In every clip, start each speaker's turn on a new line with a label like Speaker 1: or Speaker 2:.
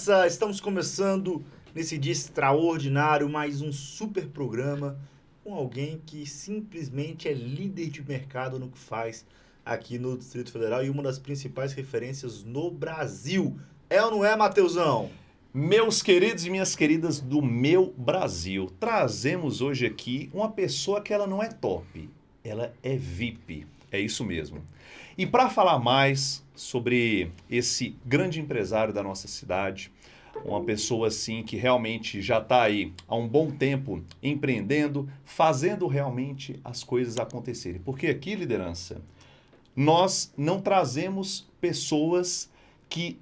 Speaker 1: liderança! Estamos começando nesse dia extraordinário mais um super programa com alguém que simplesmente é líder de mercado no que faz aqui no Distrito Federal e uma das principais referências no Brasil. É ou não é, Mateusão?
Speaker 2: Meus queridos e minhas queridas do meu Brasil, trazemos hoje aqui uma pessoa que ela não é top, ela é VIP, é isso mesmo. E para falar mais sobre esse grande empresário da nossa cidade, uma pessoa assim que realmente já está aí há um bom tempo empreendendo, fazendo realmente as coisas acontecerem. Porque aqui, liderança, nós não trazemos pessoas que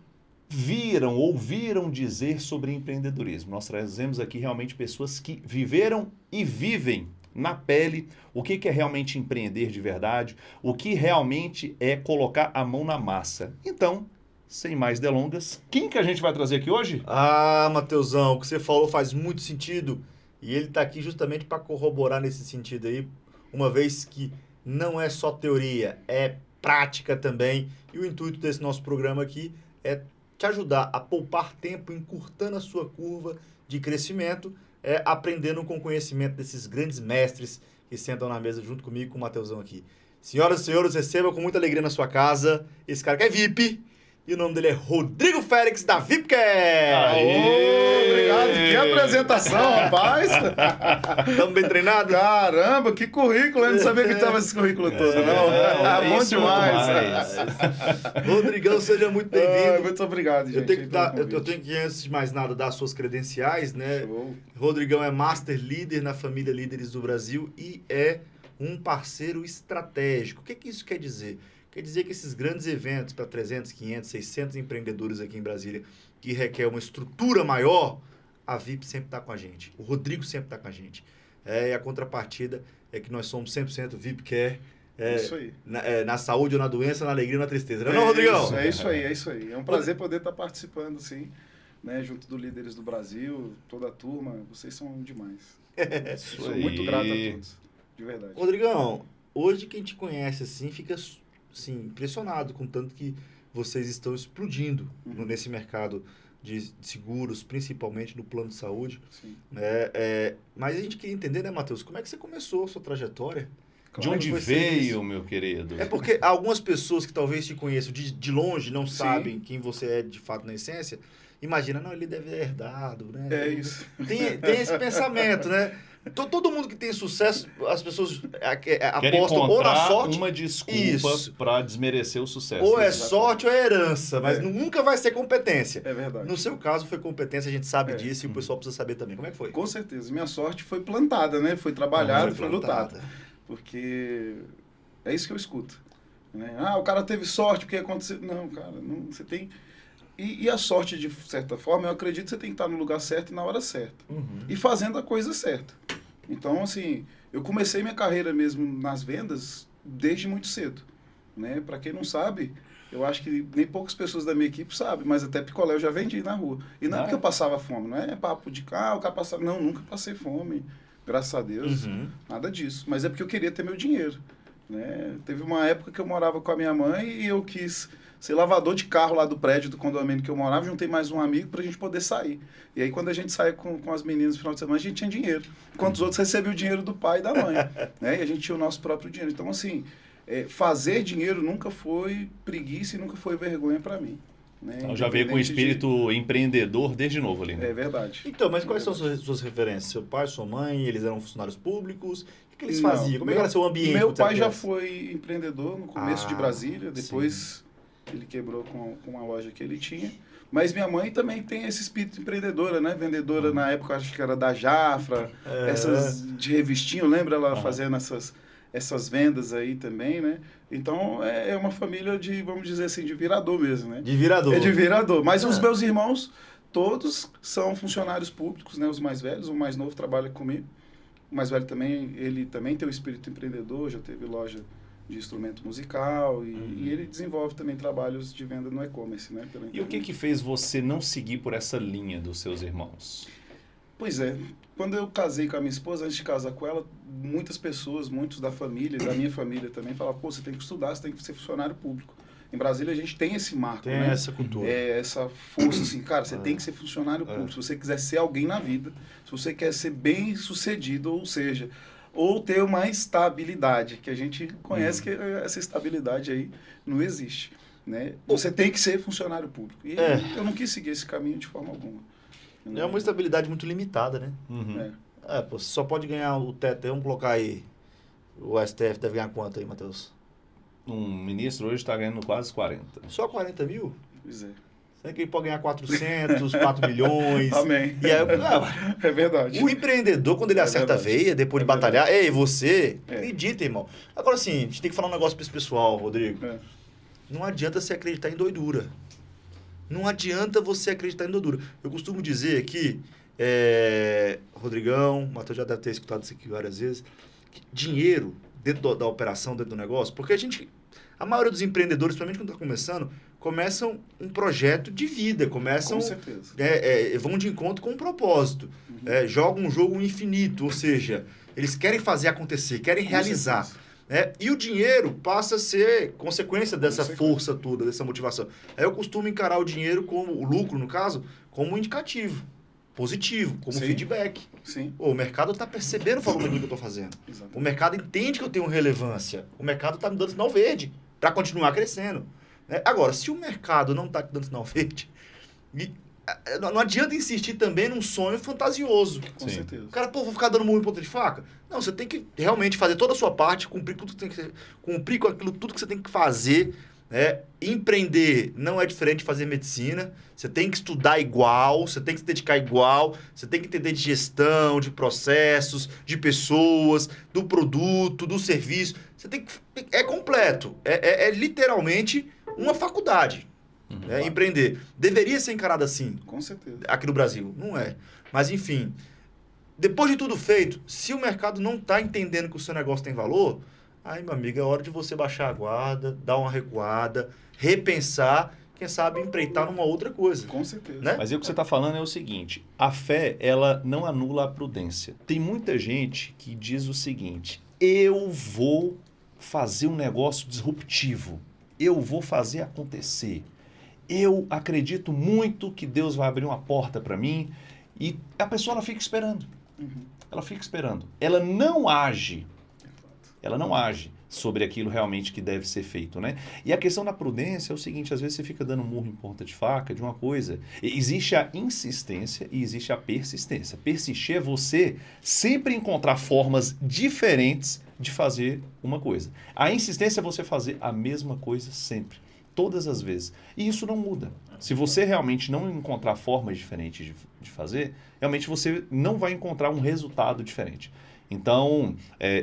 Speaker 2: ouviram dizer sobre empreendedorismo. Nós trazemos aqui realmente pessoas que viveram e vivem na pele o que é realmente empreender de verdade, o que realmente é colocar a mão na massa. Então, sem mais delongas, quem que a gente vai trazer aqui hoje?
Speaker 1: Ah, Mateusão, o que você falou faz muito sentido e ele está aqui justamente para corroborar nesse sentido aí, uma vez que não é só teoria, é prática também. E o intuito desse nosso programa aqui é te ajudar a poupar tempo, encurtando a sua curva de crescimento, aprendendo com o conhecimento desses grandes mestres que sentam na mesa junto comigo, com o Mateusão aqui. Senhoras e senhores, receba com muita alegria na sua casa esse cara que é VIP, e o nome dele é Rodrigo Félix, da VIPcast!
Speaker 3: Obrigado, que apresentação, rapaz!
Speaker 1: Estamos bem treinados?
Speaker 3: Caramba, que currículo, eu não sabia que tava esse currículo todo, não. Bom demais!
Speaker 1: Rodrigão, seja muito bem-vindo.
Speaker 3: Muito obrigado, gente.
Speaker 1: Eu tenho que, antes de mais nada, dar suas credenciais, né?
Speaker 3: Show.
Speaker 1: Rodrigão é Master Líder na família Líderes do Brasil e é um parceiro estratégico. O que isso quer dizer? Quer dizer que esses grandes eventos para 300, 500, 600 empreendedores aqui em Brasília, que requer uma estrutura maior, a VIP sempre está com a gente. O Rodrigo sempre está com a gente. E a contrapartida é que nós somos 100% VIPcare.
Speaker 3: Isso aí.
Speaker 1: Na saúde ou na doença, na alegria ou na tristeza. Não, Rodrigão?
Speaker 3: É isso aí. É um prazer poder estar participando, sim, né, junto do Líderes do Brasil, toda a turma. Vocês são demais. Sou muito grato a todos, de verdade.
Speaker 1: Rodrigão, hoje quem te conhece assim fica assim, impressionado com o tanto que vocês estão explodindo nesse mercado de seguros, principalmente no plano de saúde.
Speaker 3: Sim.
Speaker 1: Mas a gente queria entender, né, Matheus, como é que você começou a sua trajetória?
Speaker 2: De onde veio, meu querido?
Speaker 1: É porque algumas pessoas que talvez te conheçam de longe, não sabem quem você é de fato na essência, imagina, não, ele deve ter herdado, né?
Speaker 3: É isso.
Speaker 1: Tem esse pensamento, né? Todo mundo que tem sucesso, as pessoas
Speaker 2: Querem
Speaker 1: apostam ou na sorte.
Speaker 2: uma desculpa para desmerecer o sucesso.
Speaker 1: Ou é sorte ou é herança, mas nunca vai ser competência.
Speaker 3: É verdade.
Speaker 1: No seu caso foi competência, a gente sabe disso e o pessoal precisa saber também. Como é que foi?
Speaker 3: Com certeza. Minha sorte foi plantada, né? Foi trabalhada, foi lutada. Porque é isso que eu escuto. Né? Ah, o cara teve sorte porque aconteceu. Não, cara, não, você tem... E a sorte, de certa forma, eu acredito que você tem que estar no lugar certo e na hora certa. E fazendo a coisa certa. Então, assim, eu comecei minha carreira mesmo nas vendas desde muito cedo. Né? Para quem não sabe, eu acho que nem poucas pessoas da minha equipe sabem, mas até picolé eu já vendi na rua. E não é porque eu passava fome, não é papo de o cara passava... Não, nunca passei fome, graças a Deus, nada disso. Mas é porque eu queria ter meu dinheiro. Né? Teve uma época que eu morava com a minha mãe e eu quis ser lavador de carro lá do prédio do condomínio que eu morava, juntei mais um amigo pra gente poder sair. E aí quando a gente saía com as meninas no final de semana, a gente tinha dinheiro. Enquanto os outros recebiam o dinheiro do pai e da mãe. Né? E a gente tinha o nosso próprio dinheiro. Então, assim, fazer dinheiro nunca foi preguiça e nunca foi vergonha pra mim. Né?
Speaker 2: Então já veio com o espírito empreendedor desde novo ali, né?
Speaker 3: É verdade.
Speaker 1: Então, mas quais são suas referências? Seu pai, sua mãe, eles eram funcionários públicos? O que eles faziam? Como era seu ambiente?
Speaker 3: Meu pai já foi empreendedor no começo de Brasília, depois ele quebrou com uma loja que ele tinha. Mas minha mãe também tem esse espírito empreendedora, né? Vendedora na época, acho que era da Jafra, essas de revistinho, lembra ela fazendo essas vendas aí também, né? Então, é uma família de, vamos dizer assim, de virador mesmo, né?
Speaker 1: De virador.
Speaker 3: É de virador. Mas os meus irmãos, todos são funcionários públicos, né? Os mais velhos, o mais novo trabalha comigo. O mais velho também, ele também tem o espírito empreendedor, já teve loja de instrumento musical e ele desenvolve também trabalhos de venda no e-commerce, né?
Speaker 2: E o que fez você não seguir por essa linha dos seus irmãos?
Speaker 3: Pois é, quando eu casei com a minha esposa, antes de casar com ela, muitas pessoas, muitos da família, da minha família também, falavam, pô, você tem que estudar, você tem que ser funcionário público. Em Brasília a gente tem esse marco,
Speaker 1: Tem
Speaker 3: né?
Speaker 1: essa cultura.
Speaker 3: Essa força, assim, cara, você tem que ser funcionário público. Se você quiser ser alguém na vida, se você quer ser bem sucedido, ou seja, ou ter uma estabilidade, que a gente conhece que essa estabilidade aí não existe, né? Você tem que ser funcionário público. E eu não quis seguir esse caminho de forma alguma.
Speaker 1: É uma estabilidade muito limitada, né?
Speaker 2: Uhum.
Speaker 1: Pô, você só pode ganhar o teto. Vamos colocar aí. O STF deve ganhar quanto aí, Matheus?
Speaker 2: Um ministro hoje está ganhando quase 40.
Speaker 1: Só 40 mil?
Speaker 3: Pois é.
Speaker 1: Será que ele pode ganhar 400, 4 milhões?
Speaker 3: Amém.
Speaker 1: E aí,
Speaker 3: É verdade.
Speaker 1: o empreendedor, quando ele acerta a
Speaker 3: verdade.
Speaker 1: veia, depois de
Speaker 3: É
Speaker 1: batalhar, ei, você,
Speaker 3: É.
Speaker 1: acredita, irmão. Agora sim, a gente tem que falar um negócio para esse pessoal, Rodrigo.
Speaker 3: É.
Speaker 1: Não adianta você acreditar em doidura. Não adianta você acreditar em doidura. Eu costumo dizer aqui, Rodrigão, o Matheus já deve ter escutado isso aqui várias vezes, que dinheiro dentro da operação, dentro do negócio, porque a maioria dos empreendedores, principalmente quando está começando, começam um projeto de vida, começam,
Speaker 3: Com certeza.
Speaker 1: vão de encontro com um propósito, jogam um jogo infinito, ou seja, eles querem fazer acontecer, querem realizar. E o dinheiro passa a ser consequência dessa força toda, dessa motivação. Aí eu costumo encarar o dinheiro, como o lucro, no caso, como um indicativo, positivo, como feedback.
Speaker 3: Sim.
Speaker 1: O mercado está percebendo o valor daquilo que eu estou fazendo.
Speaker 3: Exatamente.
Speaker 1: O mercado entende que eu tenho relevância. O mercado está me dando sinal verde para continuar crescendo. Agora, se o mercado não está te dando sinal verde, não adianta insistir também num sonho fantasioso.
Speaker 3: Com certeza.
Speaker 1: O cara, vou ficar dando murro em ponta de faca? Não, você tem que realmente fazer toda a sua parte, cumprir tudo que tem que cumprir com aquilo tudo que você tem que fazer. Empreender não é diferente de fazer medicina. Você tem que estudar igual, você tem que se dedicar igual, você tem que entender de gestão, de processos, de pessoas, do produto, do serviço. Você tem que... É completo. É literalmente uma faculdade. Empreender. Deveria ser encarado assim.
Speaker 3: Com certeza.
Speaker 1: Aqui no Brasil. Não é. Mas, enfim, depois de tudo feito, se o mercado não está entendendo que o seu negócio tem valor, aí, meu amigo, é hora de você baixar a guarda, dar uma recuada, repensar, quem sabe empreitar numa outra coisa.
Speaker 3: Com certeza.
Speaker 1: Né?
Speaker 2: Mas aí o que você está falando é o seguinte, a fé, ela não anula a prudência. Tem muita gente que diz o seguinte, eu vou fazer um negócio disruptivo, eu vou fazer acontecer, eu acredito muito que Deus vai abrir uma porta para mim, e a pessoa ela fica esperando. Ela fica esperando. Ela não age sobre aquilo realmente que deve ser feito, né? E a questão da prudência é o seguinte, às vezes você fica dando murro em ponta de faca de uma coisa. Existe a insistência e existe a persistência. Persistir é você sempre encontrar formas diferentes de fazer uma coisa. A insistência é você fazer a mesma coisa sempre, todas as vezes. E isso não muda. Se você realmente não encontrar formas diferentes de fazer, realmente você não vai encontrar um resultado diferente. Então,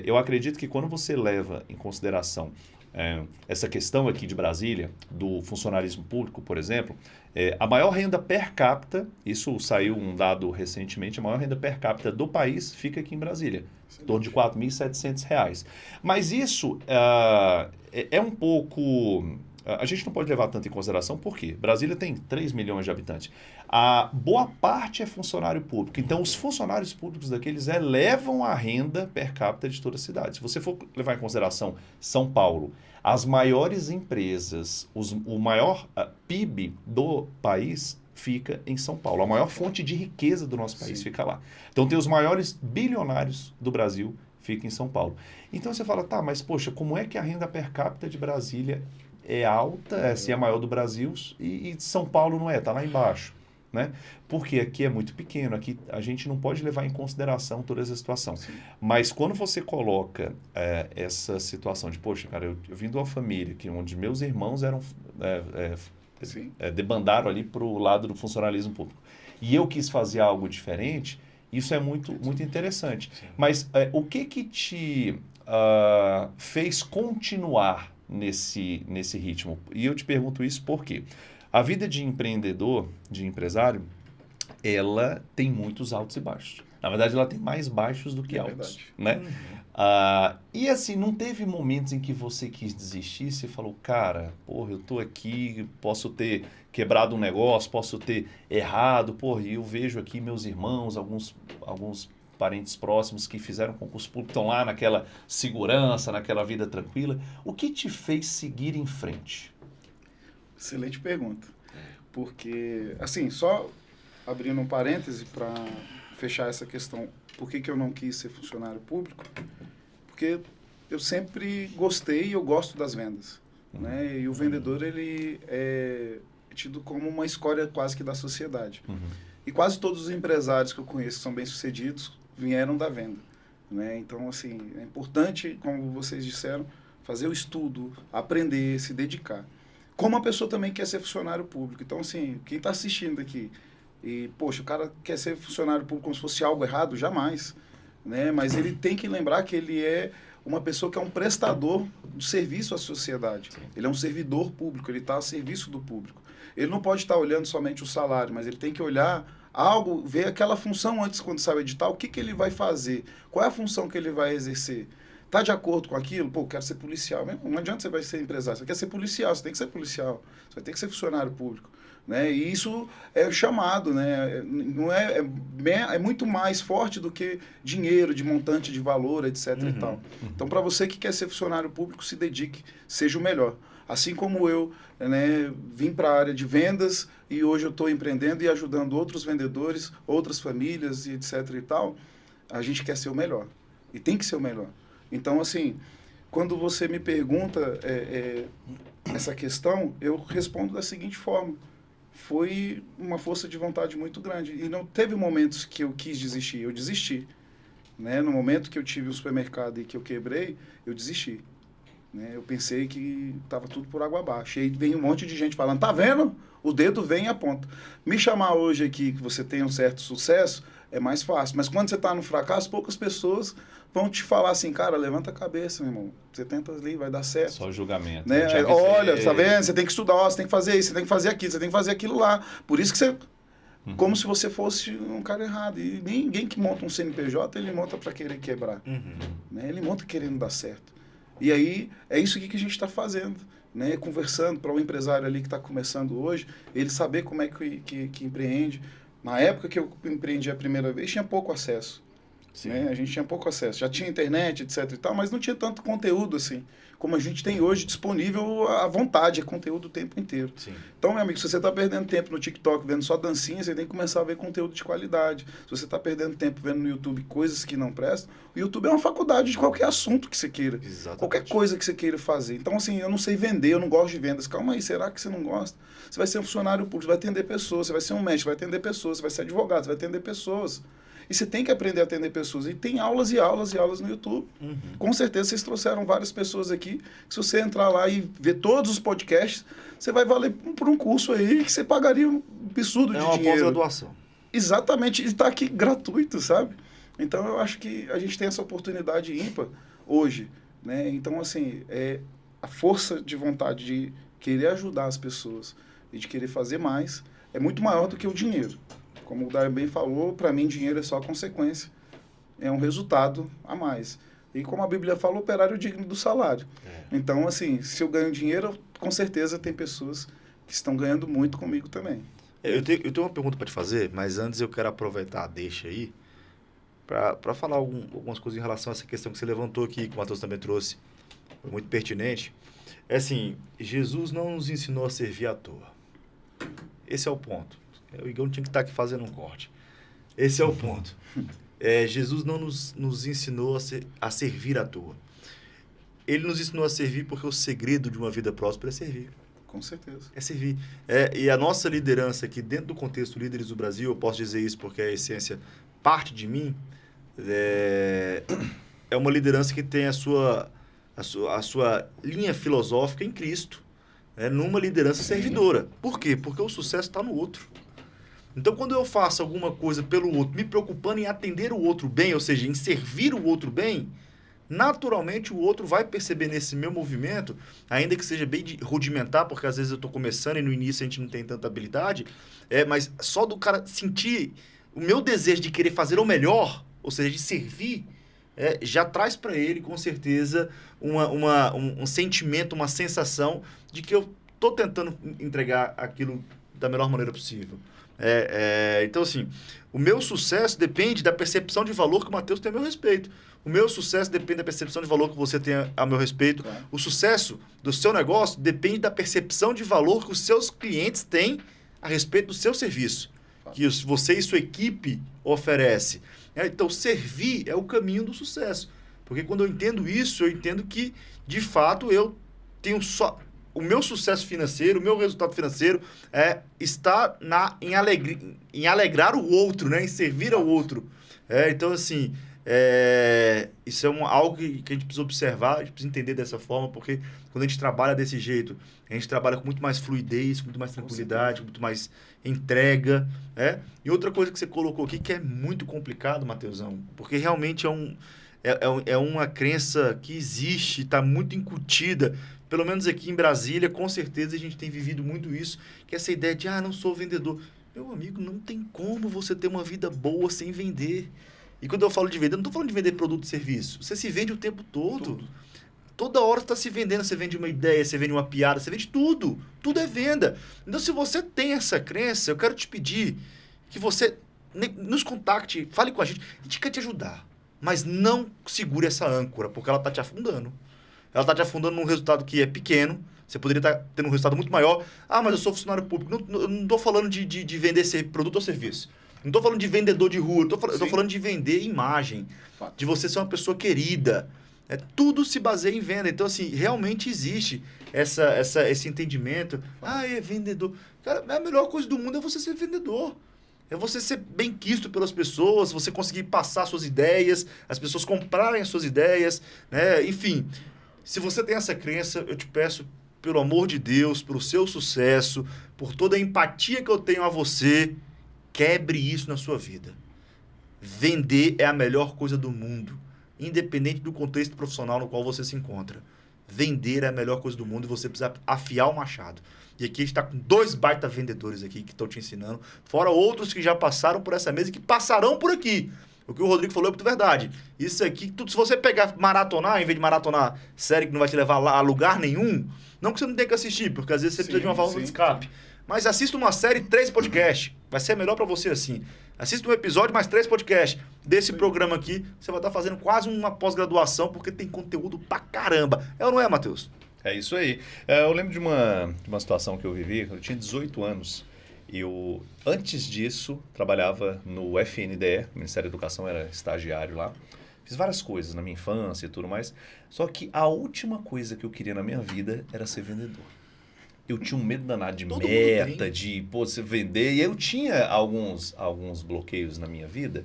Speaker 2: eu acredito que quando você leva em consideração essa questão aqui de Brasília, do funcionalismo público, por exemplo, a maior renda per capita, isso saiu um dado recentemente, a maior renda per capita do país fica aqui em Brasília, em torno de R$ 4.700. Mas isso é um pouco... A gente não pode levar tanto em consideração, porque Brasília tem 3 milhões de habitantes. A boa parte é funcionário público. Então, os funcionários públicos daqueles elevam a renda per capita de toda a cidade. Se você for levar em consideração São Paulo, as maiores empresas, o maior PIB do país fica em São Paulo. A maior fonte de riqueza do nosso país fica lá. Então, tem os maiores bilionários do Brasil, fica em São Paulo. Então, você fala, tá, mas poxa, como é que a renda per capita de Brasília é alta, é a maior do Brasil, e São Paulo não é, está lá embaixo, né? Porque aqui é muito pequeno, aqui a gente não pode levar em consideração toda essa situação. Sim. Mas quando você coloca essa situação de, poxa, cara, eu vim de uma família onde meus irmãos eram debandaram ali para o lado do funcionalismo público, e eu quis fazer algo diferente, isso é muito, muito interessante. Sim. Mas o que te fez continuar nesse ritmo? E eu te pergunto isso porque a vida de empreendedor, de empresário, ela tem muitos altos e baixos. Na verdade, ela tem mais baixos do que altos. Né? E assim, não teve momentos em que você quis desistir e falou, cara, porra, eu tô aqui, posso ter quebrado um negócio, posso ter errado, porra, e eu vejo aqui meus irmãos, alguns parentes próximos que fizeram concurso público, estão lá naquela segurança, naquela vida tranquila. O que te fez seguir em frente?
Speaker 3: Excelente pergunta. Porque, assim, só abrindo um parêntese para fechar essa questão, por que eu não quis ser funcionário público? Porque eu sempre gostei e eu gosto das vendas. Né? E o vendedor, ele é tido como uma escória quase que da sociedade. E quase todos os empresários que eu conheço que são bem-sucedidos vieram da venda. Né? Então, assim, é importante, como vocês disseram, fazer o estudo, aprender, se dedicar. Como a pessoa também quer ser funcionário público. Então, assim, quem está assistindo aqui, e, poxa, o cara quer ser funcionário público como se fosse algo errado? Jamais. Né? Mas ele tem que lembrar que ele é uma pessoa que é um prestador de serviço à sociedade. Ele é um servidor público, ele está a serviço do público. Ele não pode estar olhando somente o salário, mas ele tem que olhar algo, ver aquela função antes, quando sai o edital, o que ele vai fazer, qual é a função que ele vai exercer. Está de acordo com aquilo? Pô, quero ser policial. Não adianta você vai ser empresário, você quer ser policial, você tem que ser policial, você vai ter que ser funcionário público. Né? E isso é chamado, né? Não é muito mais forte do que dinheiro, de montante de valor, etc. E tal. Então, para você que quer ser funcionário público, se dedique, seja o melhor. Assim como eu, né, vim para a área de vendas e hoje eu estou empreendendo e ajudando outros vendedores, outras famílias e etc. e tal, a gente quer ser o melhor. E tem que ser o melhor. Então, assim, quando você me pergunta essa questão, eu respondo da seguinte forma. Foi uma força de vontade muito grande. E não teve momentos que eu quis desistir, eu desisti. Né? No momento que eu tive o supermercado e que eu quebrei, eu desisti. Né? Eu pensei que estava tudo por água abaixo. E aí vem um monte de gente falando, tá vendo? O dedo vem e aponta. Me chamar hoje aqui que você tem um certo sucesso é mais fácil. Mas quando você está no fracasso, poucas pessoas vão te falar assim, cara, levanta a cabeça, meu irmão. Você tenta ali, vai dar certo.
Speaker 2: Só julgamento.
Speaker 3: Né? Olha, tá vendo? Você tem que estudar, você tem que fazer isso, você tem que fazer aquilo, você tem que fazer aquilo lá. Por isso que você... Como se você fosse um cara errado. E ninguém que monta um CNPJ, ele monta para querer quebrar. Né? Ele monta querendo dar certo. E aí, é isso aqui que a gente está fazendo. Né? Conversando para o empresário ali que está começando hoje, ele saber como é que empreende. Na época que eu empreendi a primeira vez, tinha pouco acesso. Né? A gente tinha pouco acesso. Já tinha internet, etc. e tal, mas não tinha tanto conteúdo assim, como a gente tem hoje disponível à vontade, é conteúdo o tempo inteiro.
Speaker 1: Sim.
Speaker 3: Então, meu amigo, se você está perdendo tempo no TikTok vendo só dancinha, você tem que começar a ver conteúdo de qualidade. Se você está perdendo tempo vendo no YouTube coisas que não prestam, o YouTube é uma faculdade de qualquer assunto que você queira.
Speaker 1: Exatamente.
Speaker 3: Qualquer coisa que você queira fazer. Então, assim, eu não sei vender, eu não gosto de vendas. Calma aí, será que você não gosta? Você vai ser um funcionário público, você vai atender pessoas, você vai ser um médico, vai atender pessoas, você vai ser advogado, você vai atender pessoas. E você tem que aprender a atender pessoas. E tem aulas e aulas e aulas no YouTube. Com certeza vocês trouxeram várias pessoas aqui. Que se você entrar lá e ver todos os podcasts, você vai valer por um curso aí que você pagaria um absurdo de dinheiro.
Speaker 1: É uma pós-graduação.
Speaker 3: Exatamente. E está aqui gratuito, sabe? Então, eu acho que a gente tem essa oportunidade ímpar hoje. Né? Então, assim, a força de vontade de querer ajudar as pessoas e de querer fazer mais é muito maior do que o dinheiro. Como o Dario bem falou, para mim dinheiro é só consequência, é um resultado a mais. E como a Bíblia fala, o operário é digno do salário. Então, assim, se eu ganho dinheiro, com certeza tem pessoas que estão ganhando muito comigo também.
Speaker 1: Eu tenho uma pergunta para te fazer, mas antes eu quero aproveitar a deixa aí para falar algumas coisas em relação a essa questão que você levantou aqui, que o Matheus também trouxe, foi muito pertinente. É assim, Jesus não nos ensinou a servir à toa. Esse é o ponto. O Igão tinha que estar aqui fazendo um corte. Esse é o ponto. Jesus não nos ensinou a servir à toa. Ele nos ensinou a servir porque o segredo de uma vida próspera é servir.
Speaker 3: Com certeza.
Speaker 1: É servir. E a nossa liderança aqui, dentro do contexto Líderes do Brasil, eu posso dizer isso porque a essência parte de mim, é uma liderança que tem a sua linha filosófica em Cristo, numa liderança servidora. Por quê? Porque o sucesso está no outro. Então, quando eu faço alguma coisa pelo outro, me preocupando em atender o outro bem, ou seja, em servir o outro bem, naturalmente o outro vai perceber nesse meu movimento, ainda que seja bem rudimentar, porque às vezes eu estou começando e no início a gente não tem tanta habilidade, mas só do cara sentir o meu desejo de querer fazer o melhor, ou seja, de servir, já traz para ele, com certeza, um sentimento, uma sensação de que eu estou tentando entregar aquilo da melhor maneira possível. Então, assim, o meu sucesso depende da percepção de valor que o Matheus tem a meu respeito. O meu sucesso depende da percepção de valor que você tem a meu respeito.
Speaker 3: Claro.
Speaker 1: O sucesso do seu negócio depende da percepção de valor que os seus clientes têm a respeito do seu serviço, que você e sua equipe oferece. Então, servir é o caminho do sucesso. Porque quando eu entendo isso, eu entendo que, de fato, eu tenho só... O meu sucesso financeiro, o meu resultado financeiro está em alegrar o outro, né? Em servir ao outro. Então, assim, isso é algo que a gente precisa observar, a gente precisa entender dessa forma, porque quando a gente trabalha desse jeito, a gente trabalha com muito mais fluidez, com muito mais tranquilidade, com muito mais entrega. E outra coisa que você colocou aqui que é muito complicado, Matheusão, porque realmente é uma crença que existe, está muito incutida. Pelo menos aqui em Brasília, com certeza a gente tem vivido muito isso, que é essa ideia de, não sou vendedor. Meu amigo, não tem como você ter uma vida boa sem vender. E quando eu falo de vender, não estou falando de vender produto e serviço. Você se vende o tempo todo.
Speaker 3: Tudo.
Speaker 1: Toda hora você está se vendendo, você vende uma ideia, você vende uma piada, você vende tudo. Tudo é venda. Então, se você tem essa crença, eu quero te pedir que você nos contacte, fale com a gente quer te ajudar. Mas não segure essa âncora, porque ela está te afundando. Ela está te afundando num resultado que é pequeno. Você poderia estar tendo um resultado muito maior. Mas eu sou funcionário público. Não estou falando de vender produto ou serviço. Não estou falando de vendedor de rua. Eu estou falando de vender imagem.
Speaker 3: Fato. De
Speaker 1: você ser uma pessoa querida. Tudo se baseia em venda. Então, assim, realmente existe esse entendimento. É vendedor. Cara, a melhor coisa do mundo é você ser vendedor. É você ser bem quisto pelas pessoas, você conseguir passar suas ideias, as pessoas comprarem as suas ideias, né? Enfim... Se você tem essa crença, eu te peço, pelo amor de Deus, pelo seu sucesso, por toda a empatia que eu tenho a você, quebre isso na sua vida. Vender é a melhor coisa do mundo, independente do contexto profissional no qual você se encontra. Vender é a melhor coisa do mundo e você precisa afiar o machado. E aqui a gente está com 2 baita vendedores aqui que estão te ensinando, fora outros que já passaram por essa mesa e que passarão por aqui. O que o Rodrigo falou é muito verdade. Isso aqui, se você pegar maratonar, em vez de maratonar série que não vai te levar a lugar nenhum, não que você não tenha que assistir, porque às vezes você precisa de uma válvula de escape. Mas assista uma série, 3 podcasts. Vai ser melhor para você assim. Assista um episódio, mais 3 podcasts desse programa aqui. Você vai estar fazendo quase uma pós-graduação, porque tem conteúdo pra caramba. É ou não é, Matheus?
Speaker 2: É isso aí. Eu lembro de uma situação que eu vivi, eu tinha 18 anos. Eu, antes disso, trabalhava no FNDE, Ministério da Educação, era estagiário lá. Fiz várias coisas na minha infância e tudo mais. Só que a última coisa que eu queria na minha vida era ser vendedor. Eu tinha um medo danado de meta, de você vender. E eu tinha alguns bloqueios na minha vida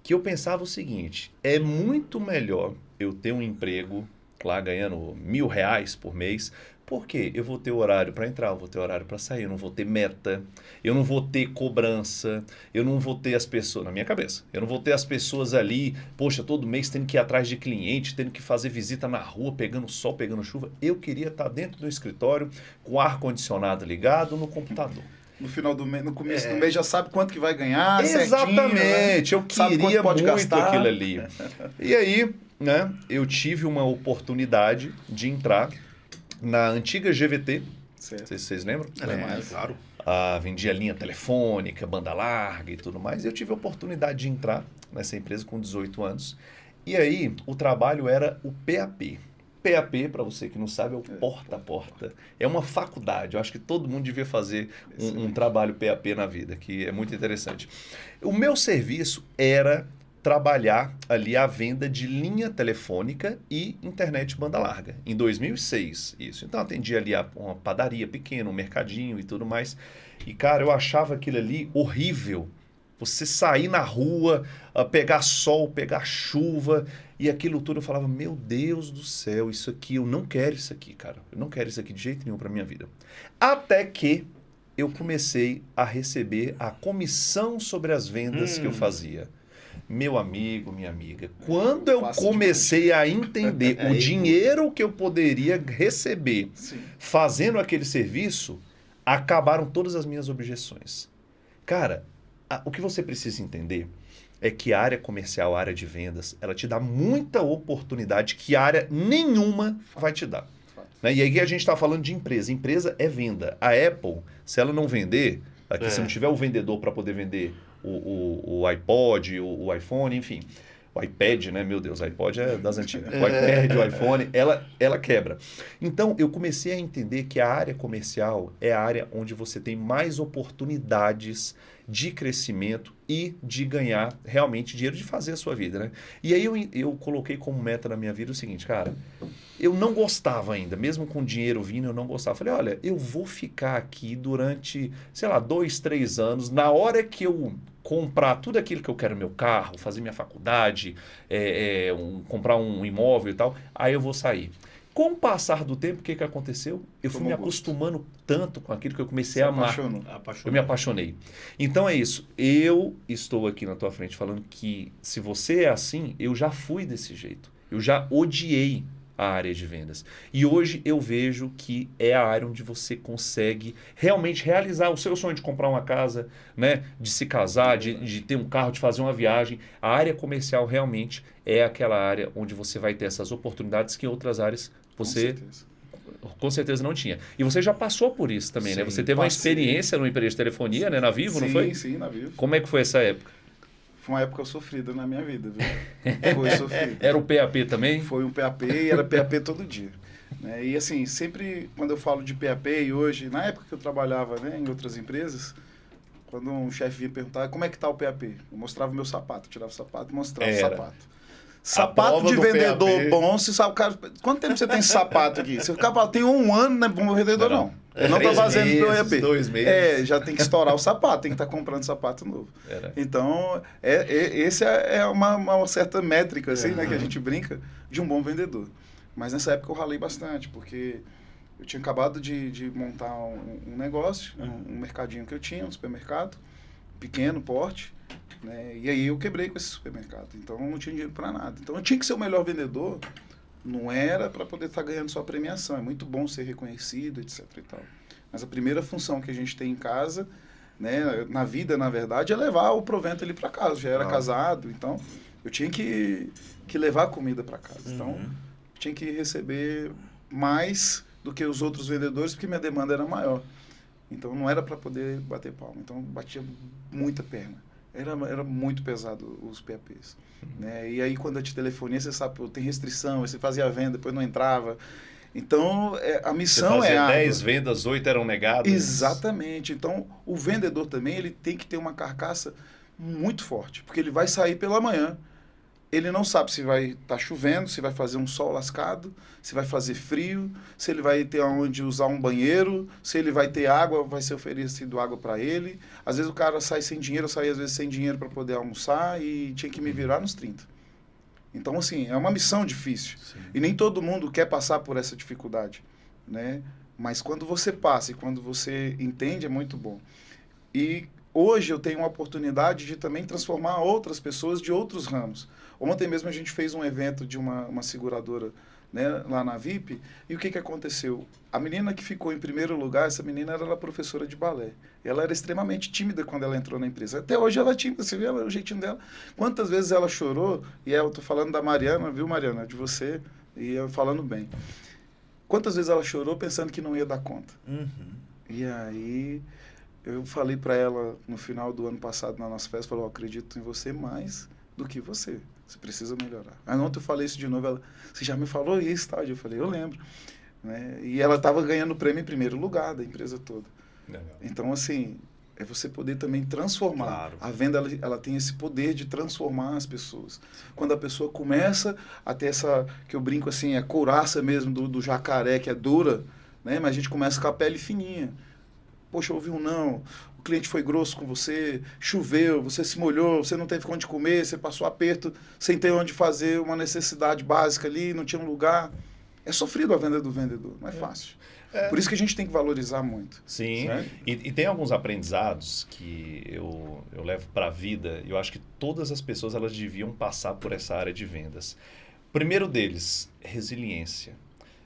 Speaker 2: que eu pensava o seguinte, é muito melhor eu ter um emprego lá ganhando R$1.000 por mês. Por quê? Eu vou ter horário para entrar, eu vou ter horário para sair, eu não vou ter meta, eu não vou ter cobrança, eu não vou ter as pessoas, na minha cabeça, eu não vou ter as pessoas ali, poxa, todo mês tendo que ir atrás de cliente, tendo que fazer visita na rua, pegando sol, pegando chuva. Eu queria estar dentro do escritório, com o ar-condicionado ligado no computador.
Speaker 3: No final do mês, no começo do mês já sabe quanto que vai ganhar,
Speaker 2: exatamente,
Speaker 3: certinho, né?
Speaker 2: Eu queria muito
Speaker 3: gastar.
Speaker 2: Aquilo ali. E aí, né, eu tive uma oportunidade de entrar na antiga GVT, não sei se vocês lembram.
Speaker 1: Claro.
Speaker 2: Vendia linha telefônica, banda larga e tudo mais. Eu tive a oportunidade de entrar nessa empresa com 18 anos. E aí, o trabalho era o PAP. PAP, para você que não sabe, é o porta a porta. É uma faculdade. Eu acho que todo mundo devia fazer um trabalho PAP na vida, que é muito interessante. O meu serviço era trabalhar ali a venda de linha telefônica e internet banda larga. Em 2006, isso. Então, atendia ali uma padaria pequena, um mercadinho e tudo mais. E, cara, eu achava aquilo ali horrível. Você sair na rua, pegar sol, pegar chuva e aquilo tudo. Eu falava, meu Deus do céu, isso aqui, eu não quero isso aqui, cara. Eu não quero isso aqui de jeito nenhum para minha vida. Até que eu comecei a receber a comissão sobre as vendas que eu fazia. Meu amigo, minha amiga, quando eu comecei a entender o dinheiro que eu poderia receber fazendo aquele serviço, acabaram todas as minhas objeções. Cara, o que você precisa entender é que a área comercial, a área de vendas, ela te dá muita oportunidade que área nenhuma vai te dar. Né? E aí a gente está falando de empresa. Empresa é venda. A Apple, se ela não vender, Aqui, se não tiver o vendedor para poder vender o iPod, o iPhone, enfim. O iPad, né? Meu Deus, o iPod é das antigas. O iPad, o iPhone, ela quebra. Então, eu comecei a entender que a área comercial é a área onde você tem mais oportunidades de crescimento e de ganhar realmente dinheiro, de fazer a sua vida, né? E aí eu coloquei como meta na minha vida o seguinte, cara, eu não gostava ainda, mesmo com dinheiro vindo, eu não gostava. Falei, olha, eu vou ficar aqui durante, sei lá, 2, 3 anos, na hora que eu comprar tudo aquilo que eu quero no meu carro, fazer minha faculdade, comprar um imóvel e tal, aí eu vou sair. Com o passar do tempo, o que aconteceu? Eu fui me acostumando tanto com aquilo que eu comecei a amar. Eu me apaixonei. Então é isso. Eu estou aqui na tua frente falando que se você é assim, eu já fui desse jeito. Eu já odiei a área de vendas. E hoje eu vejo que é a área onde você consegue realmente realizar o seu sonho de comprar uma casa, né? De se casar, de ter um carro, de fazer uma viagem. A área comercial realmente é aquela área onde você vai ter essas oportunidades que em outras áreas você com certeza não tinha. E você já passou por isso também, né? Você teve uma experiência numa empresa de telefonia, né? Na Vivo, não foi?
Speaker 3: Sim, na Vivo.
Speaker 2: Como é que foi essa época?
Speaker 3: Foi uma época sofrida na minha vida, viu? Foi sofrida.
Speaker 2: Era o PAP também?
Speaker 3: Foi um PAP e era PAP todo dia. Né? E assim, sempre quando eu falo de PAP e hoje, na época que eu trabalhava, né, em outras empresas, quando um chefe vinha perguntar como é que tá o PAP, eu mostrava o meu sapato, tirava o sapato e mostrava o sapato. Sapato de vendedor PAP. Bom, se sabe, cara, quanto tempo você tem sapato aqui? Você fica falando, tem 1 ano, não é bom vendedor não. Eu não tô fazendo PAP.
Speaker 2: 2 meses.
Speaker 3: Já tem que estourar o sapato, tem que estar comprando sapato novo. Então, esse é uma certa métrica, assim, né, que a gente brinca, de um bom vendedor. Mas nessa época eu ralei bastante, porque eu tinha acabado de montar um negócio, um mercadinho que eu tinha, um supermercado, pequeno, porte, né? E aí eu quebrei com esse supermercado. Então eu não tinha dinheiro para nada. Então eu tinha que ser o melhor vendedor, não era para poder estar ganhando só premiação. É muito bom ser reconhecido, etc. e tal. Mas a primeira função que a gente tem em casa, né, na vida, na verdade, é levar o provento ali para casa. Já era casado, então eu tinha que levar a comida para casa. Então eu tinha que receber mais do que os outros vendedores, porque minha demanda era maior. Então não era para poder bater palma. Então batia muita perna. Era muito pesado os PAPs. Né? E aí quando eu te telefonia, você sabe, tem restrição, você fazia a venda, depois não entrava. Então a missão
Speaker 2: você fazia
Speaker 3: é
Speaker 2: 10 vendas, 8 eram negadas.
Speaker 3: Exatamente. Então o vendedor também ele tem que ter uma carcaça muito forte, porque ele vai sair pela manhã. Ele não sabe se vai estar chovendo, se vai fazer um sol lascado, se vai fazer frio, se ele vai ter onde usar um banheiro, se ele vai ter água, vai ser oferecido água para ele. Às vezes o cara sai sem dinheiro, eu saí às vezes sem dinheiro para poder almoçar e tinha que me virar nos 30. Então, assim, é uma missão difícil. Sim. E nem todo mundo quer passar por essa dificuldade, né? Mas quando você passa e quando você entende, é muito bom. E hoje eu tenho uma oportunidade de também transformar outras pessoas de outros ramos. Ontem mesmo a gente fez um evento de uma seguradora, né, lá na VIP, e o que aconteceu? A menina que ficou em primeiro lugar, essa menina era professora de balé. Ela era extremamente tímida quando ela entrou na empresa. Até hoje ela é tímida, você vê o jeitinho dela. Quantas vezes ela chorou, e eu estou falando da Mariana, viu, Mariana, de você, e eu falando bem. Quantas vezes ela chorou pensando que não ia dar conta? E aí eu falei para ela no final do ano passado, na nossa festa, falei, acredito em você mais do que você. Você precisa melhorar. Aí ontem eu falei isso de novo, ela, você já me falou isso, tal? Eu falei, eu lembro. Né? E ela estava ganhando o prêmio em primeiro lugar da empresa toda. Legal. Então, assim, é você poder também transformar. Claro. A venda, ela tem esse poder de transformar as pessoas. Quando a pessoa começa a ter essa, que eu brinco assim, a couraça mesmo do jacaré, que é dura, né? Mas a gente começa com a pele fininha. Poxa, ouvi um não, o cliente foi grosso com você, choveu, você se molhou, você não teve onde comer, você passou aperto sem ter onde fazer uma necessidade básica ali, não tinha um lugar. É sofrido a venda do vendedor, não é fácil. Por isso que a gente tem que valorizar muito.
Speaker 2: Sim, e tem alguns aprendizados que eu levo para a vida, e eu acho que todas as pessoas elas deviam passar por essa área de vendas. O primeiro deles, resiliência.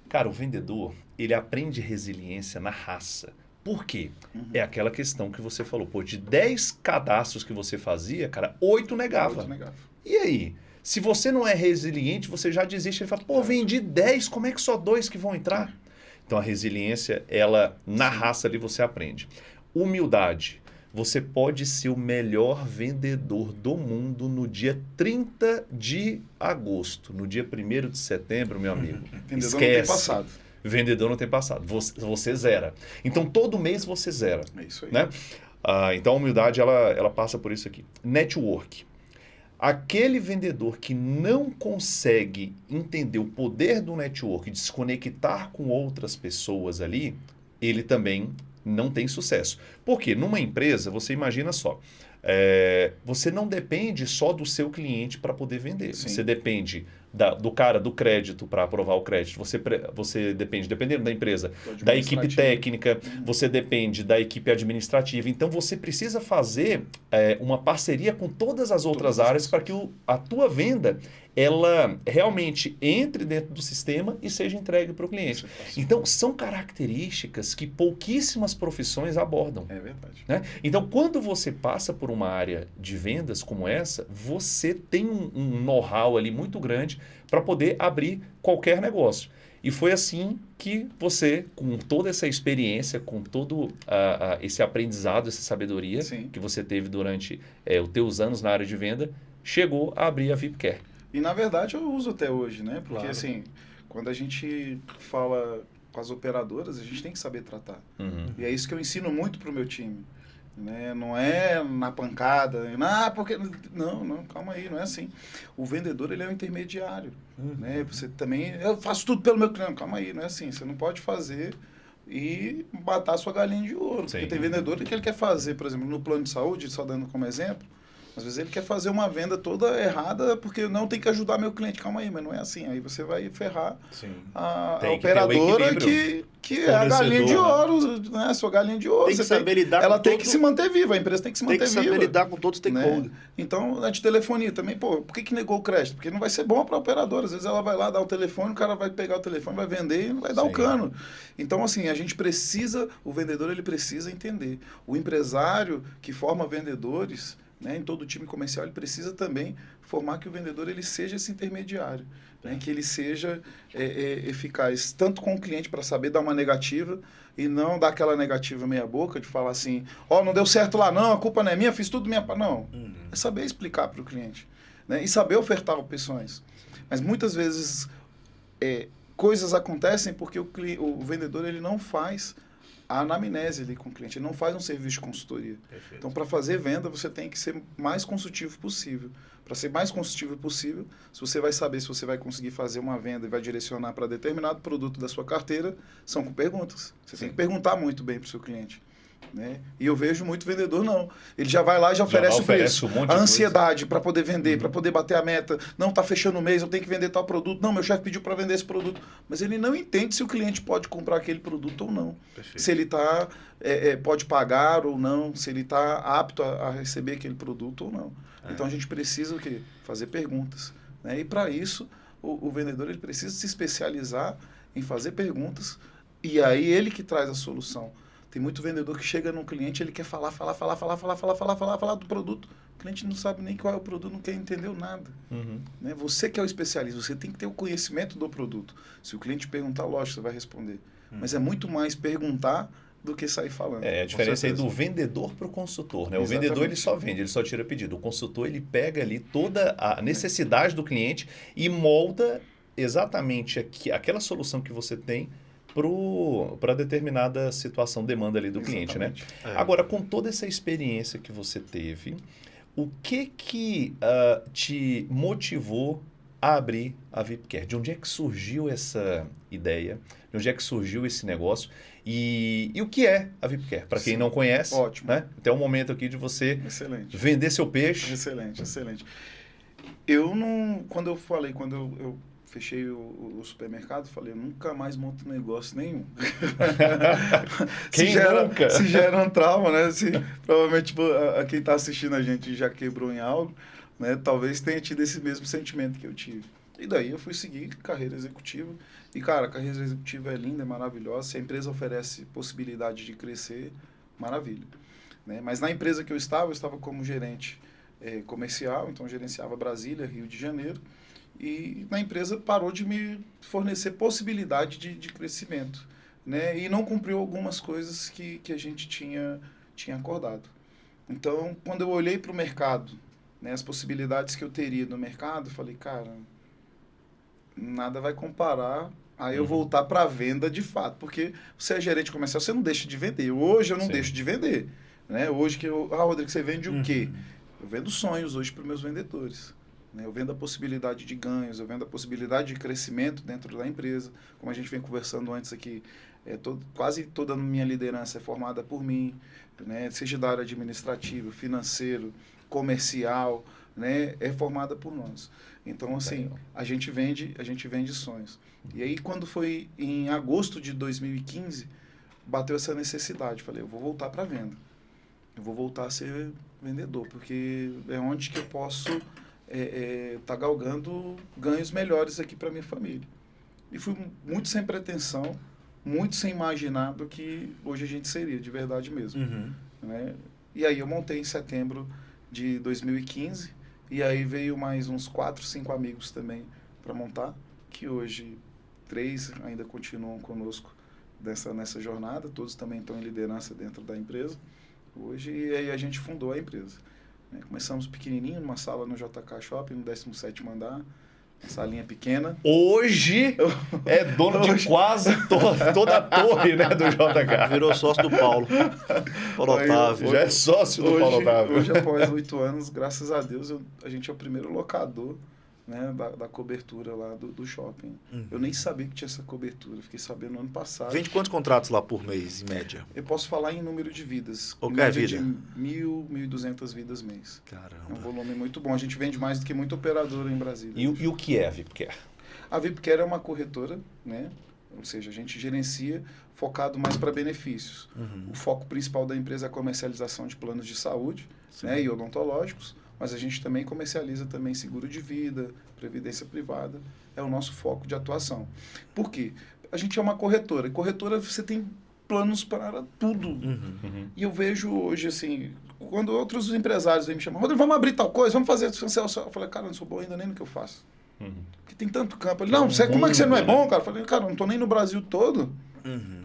Speaker 2: Cara, o vendedor, ele aprende resiliência na raça. Por quê? É aquela questão que você falou. Pô, de 10 cadastros que você fazia, cara, 8 negava. E aí? Se você não é resiliente, você já desiste. Ele fala, pô, vendi 10, como é que só 2 que vão entrar? Então, a resiliência, ela, na raça ali, você aprende. Humildade. você pode ser o melhor vendedor do mundo no dia 30 de agosto. No dia 1º de setembro, meu amigo.
Speaker 3: Vendedor
Speaker 2: Esquece.
Speaker 3: não tem passado.
Speaker 2: Vendedor não tem passado. Você zera. Então, todo mês você zera.
Speaker 3: É isso aí.
Speaker 2: Né? Então, a humildade, ela passa por isso aqui. Network. Aquele vendedor que não consegue entender o poder do network, de se conectar com outras pessoas ali, ele também não tem sucesso. Porque numa empresa, você imagina só, você não depende só do seu cliente para poder vender.
Speaker 3: Sim.
Speaker 2: Você depende do cara do crédito para aprovar o crédito. Você depende, dependendo da empresa, da equipe técnica, você depende da equipe administrativa. Então, você precisa fazer uma parceria com todas as outras áreas para que a tua venda ela realmente entre dentro do sistema e seja entregue para o cliente. Então, são características que pouquíssimas profissões abordam.
Speaker 3: É verdade.
Speaker 2: Né? Então, quando você passa por uma área de vendas como essa, você tem um know-how ali muito grande para poder abrir qualquer negócio. E foi assim que você, com toda essa experiência, com todo esse aprendizado, essa sabedoria
Speaker 3: Sim.
Speaker 2: que você teve durante os teus anos na área de venda, chegou a abrir a VIPCare.
Speaker 3: E, na verdade, eu uso até hoje, né? Porque,
Speaker 1: Claro.
Speaker 3: assim, quando a gente fala com as operadoras, a gente tem que saber tratar.
Speaker 2: Uhum.
Speaker 3: E é isso que eu ensino muito pro meu time. Né? Não é na pancada, porque... Não, calma aí, não é assim. O vendedor, ele é um intermediário. Né? Você também... Eu faço tudo pelo meu cliente. Calma aí, não é assim. Você não pode fazer e matar a sua galinha de ouro.
Speaker 2: Sim.
Speaker 3: Porque tem vendedor que ele quer fazer, por exemplo, no plano de saúde, só dando como exemplo, às vezes ele quer fazer uma venda toda errada porque não tem que ajudar meu cliente. Calma aí, mas não é assim. Aí você vai ferrar a
Speaker 2: Tem que ter o
Speaker 3: operadora
Speaker 2: equilíbrio.
Speaker 3: que é a galinha de ouro, né? A sua galinha de ouro.
Speaker 1: Tem que saber lidar
Speaker 3: ela
Speaker 1: com
Speaker 3: tem
Speaker 1: todo...
Speaker 3: que se manter viva, a empresa tem que se manter
Speaker 1: Tem que saber
Speaker 3: viva.
Speaker 1: lidar com todos os stakeholders.
Speaker 3: Né? Então, a de telefonia também, por que negou o crédito? Porque não vai ser bom para a operadora. Às vezes ela vai lá dar o telefone, o cara vai pegar o telefone, vai vender e vai dar o cano. Então, assim, a gente precisa, o vendedor ele precisa entender. O empresário que forma vendedores... Né, em todo time comercial, ele precisa também formar que o vendedor ele seja esse intermediário, né, que ele seja eficaz tanto com o cliente para saber dar uma negativa e não dar aquela negativa meia boca de falar assim, não deu certo lá não, a culpa não é minha, fiz tudo minha... Não, é saber explicar para o cliente, né, e saber ofertar opções. Mas muitas vezes coisas acontecem porque o vendedor ele não faz a anamnese ali com o cliente, ele não faz um serviço de consultoria.
Speaker 1: Perfeito.
Speaker 3: Então, para fazer venda, você tem que ser mais consultivo possível. Para ser mais consultivo possível, se você vai saber se você vai conseguir fazer uma venda e vai direcionar para determinado produto da sua carteira, são com perguntas. Você tem que perguntar muito bem para o seu cliente. Né? E eu vejo muito vendedor, não. Ele já vai lá e já oferece o preço. A ansiedade para poder vender, para poder bater a meta. Não, está fechando o mês, eu tenho que vender tal produto. Não, meu chefe pediu para vender esse produto. Mas ele não entende se o cliente pode comprar aquele produto ou não.
Speaker 1: Perfeito.
Speaker 3: Se ele pode pagar ou não. Se ele está apto a receber aquele produto ou não. Então, a gente precisa o quê? Fazer perguntas. Né? E, para isso, o vendedor ele precisa se especializar em fazer perguntas e aí ele que traz a solução. Tem muito vendedor que chega num cliente, ele quer falar do produto. O cliente não sabe nem qual é o produto, não quer entender nada. Né? Você que é o especialista, você tem que ter o conhecimento do produto. Se o cliente perguntar, lógico, você vai responder. Mas é muito mais perguntar do que sair falando.
Speaker 2: A diferença aí do vendedor para o consultor. Né? O vendedor ele só vende, ele só tira pedido. O consultor ele pega ali toda a necessidade do cliente e molda exatamente aquela solução que você tem para determinada situação, demanda ali do cliente, né? Agora, com toda essa experiência que você teve, o que te motivou a abrir a VIPCare? De onde é que surgiu essa ideia? De onde é que surgiu esse negócio? E o que é a VIPCare? Para quem não conhece,
Speaker 3: ótimo.
Speaker 2: Né? Até o momento aqui de você vender seu peixe.
Speaker 3: Excelente. Quando eu fechei o supermercado, falei, eu nunca mais monto negócio nenhum.
Speaker 2: Nunca?
Speaker 3: Se gera um trauma, né? Provavelmente quem está assistindo a gente já quebrou em algo, né? Talvez tenha tido esse mesmo sentimento que eu tive. E daí eu fui seguir carreira executiva. E, cara, a carreira executiva é linda, é maravilhosa. Se a empresa oferece possibilidade de crescer, maravilha. Né? Mas na empresa que eu estava como gerente comercial, então gerenciava Brasília, Rio de Janeiro. E na empresa parou de me fornecer possibilidade de crescimento, né? E não cumpriu algumas coisas que a gente tinha acordado. Então, quando eu olhei para o mercado, né, as possibilidades que eu teria no mercado, eu falei, cara, nada vai comparar a eu voltar para a venda de fato. Porque você é gerente comercial, você não deixa de vender. Hoje eu não deixo de vender. Né? Hoje que eu... Ah, Rodrigo, você vende o quê? Eu vendo sonhos hoje para os meus vendedores. Né? Eu vendo a possibilidade de ganhos, eu vendo a possibilidade de crescimento dentro da empresa. Como a gente vem conversando antes aqui, quase toda a minha liderança é formada por mim, né? Seja da área administrativa, financeiro, comercial, né? É formada por nós. Então, assim, a gente vende sonhos. E aí, quando foi em agosto de 2015, bateu essa necessidade. Falei, eu vou voltar para a venda. Eu vou voltar a ser vendedor, porque é onde que eu posso tá galgando ganhos melhores aqui para minha família. E fui muito sem pretensão, muito sem imaginar do que hoje a gente seria, de verdade mesmo. Né? E aí eu montei em setembro de 2015, e aí veio mais uns 4, 5 amigos também para montar, que hoje 3 ainda continuam conosco nessa jornada, todos também estão em liderança dentro da empresa hoje, e aí a gente fundou a empresa. Começamos pequenininho, numa sala no JK Shopping, no 17º andar, uma salinha pequena.
Speaker 2: Hoje é dono de quase toda a torre, né, do JK.
Speaker 1: Virou sócio do Paulo Otávio.
Speaker 2: Já é sócio do Paulo Otávio.
Speaker 3: Hoje, após 8 anos, graças a Deus, a gente é o primeiro locador, né, da cobertura lá do shopping. Eu nem sabia que tinha essa cobertura, fiquei sabendo no ano passado.
Speaker 1: Vende quantos contratos lá por mês, em média?
Speaker 3: Eu posso falar em número de vidas.
Speaker 1: O que é vida?
Speaker 3: De 1.000, 1.200 vidas mês.
Speaker 1: Caramba.
Speaker 3: É um volume muito bom. A gente vende mais do que muito operador em Brasília.
Speaker 2: E o que é a VIPCare?
Speaker 3: A VIPCare é uma corretora, né? Ou seja, a gente gerencia focado mais para benefícios. O foco principal da empresa é a comercialização de planos de saúde, né, e odontológicos, mas a gente também comercializa também seguro de vida, previdência privada, é o nosso foco de atuação. Por quê? A gente é uma corretora, e corretora você tem planos para tudo. E eu vejo hoje, assim, quando outros empresários vêm me chamar, Rodrigo, vamos abrir tal coisa, vamos fazer isso. Eu falei, cara, não sou bom ainda nem no que eu faço. Porque tem tanto campo. Ele, não, como é que você não é bom, cara? Eu falei, cara, eu não estou nem no Brasil todo.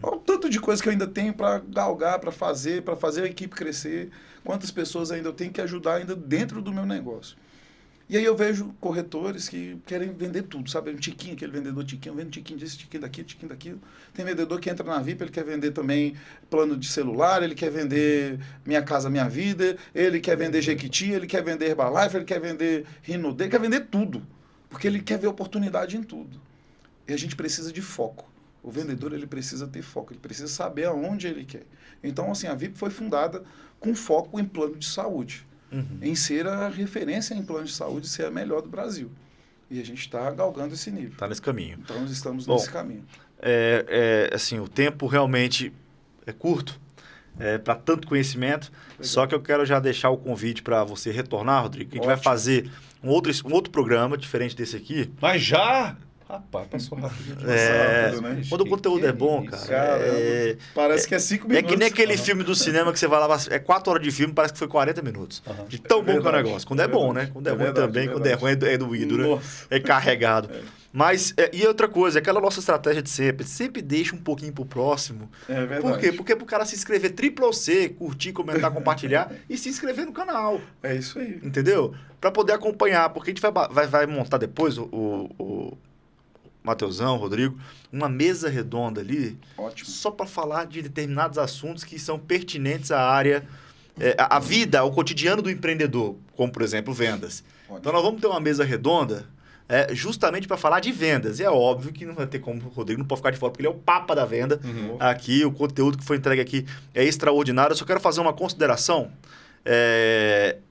Speaker 3: Olha o tanto de coisa que eu ainda tenho para galgar, para fazer a equipe crescer. Quantas pessoas ainda eu tenho que ajudar ainda dentro do meu negócio. E aí eu vejo corretores que querem vender tudo, sabe? Um tiquinho, aquele vendedor tiquinho, vendo tiquinho disso, tiquinho daquilo. Tem vendedor que entra na VIP, ele quer vender também plano de celular, ele quer vender Minha Casa Minha Vida, ele quer vender Jequiti, ele quer vender Herbalife, ele quer vender Rinode, ele quer vender tudo. Porque ele quer ver oportunidade em tudo. E a gente precisa de foco. O vendedor, ele precisa ter foco, ele precisa saber aonde ele quer. Então, assim, a VIP foi fundada com foco em plano de saúde, em ser a referência em plano de saúde, ser a melhor do Brasil. E a gente está galgando esse nível.
Speaker 1: Está nesse caminho.
Speaker 3: Então, nós estamos nesse caminho.
Speaker 1: Assim, o tempo realmente é curto para tanto conhecimento, só que eu quero já deixar o convite para você retornar, Rodrigo, que a gente vai fazer um outro programa diferente desse aqui.
Speaker 2: Mas já... Rapaz, passou rápido.
Speaker 3: Né?
Speaker 1: Quando o conteúdo é bom, cara.
Speaker 3: Parece que é 5 minutos.
Speaker 1: É que nem aquele filme do cinema que você vai lá, é 4 horas de filme, parece que foi 40 minutos. De tão bom que é o negócio. Quando é bom, né? Quando é ruim também, quando é ruim é doído, né? É carregado. Mas, e outra coisa, aquela nossa estratégia de sempre deixa um pouquinho pro próximo.
Speaker 3: É verdade.
Speaker 1: Por quê? Porque pro cara se inscrever C, curtir, comentar, compartilhar e se inscrever no canal.
Speaker 3: É isso aí.
Speaker 1: Entendeu? Pra poder acompanhar, porque a gente vai montar depois o Mateusão, Rodrigo, uma mesa redonda ali, só para falar de determinados assuntos que são pertinentes à área, à vida, ao cotidiano do empreendedor, como, por exemplo, vendas. Então, nós vamos ter uma mesa redonda justamente para falar de vendas. E é óbvio que não vai ter como o Rodrigo não pode ficar de fora, porque ele é o papa da venda. Aqui, o conteúdo que foi entregue aqui é extraordinário. Eu só quero fazer uma consideração